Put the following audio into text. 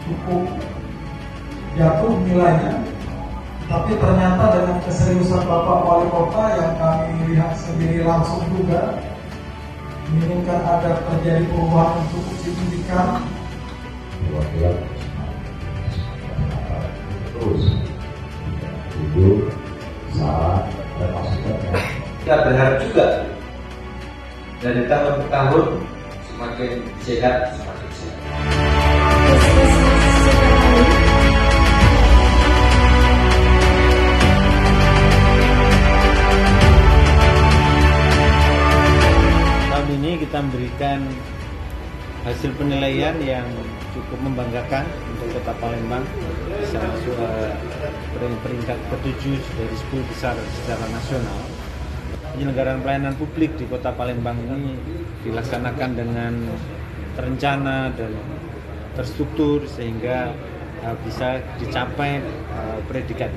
cukup jatuh nilainya, tapi ternyata dengan keseriusan Bapak Wali Kota yang kami lihat sendiri langsung juga menginginkan ada terjadi perubahan yang cukup signifikan. Terus duduk, salah, dan maksudnya kita berharap juga dari tahun ke tahun semakin sehat, semakin sehat. Tahun ini kita memberikan hasil penilaian yang cukup membanggakan untuk Kota Palembang, bisa masuk peringkat ke-7 dari 10 besar secara nasional. Penyelenggaraan pelayanan publik di Kota Palembang ini dilaksanakan dengan terencana dan terstruktur sehingga bisa dicapai predikat.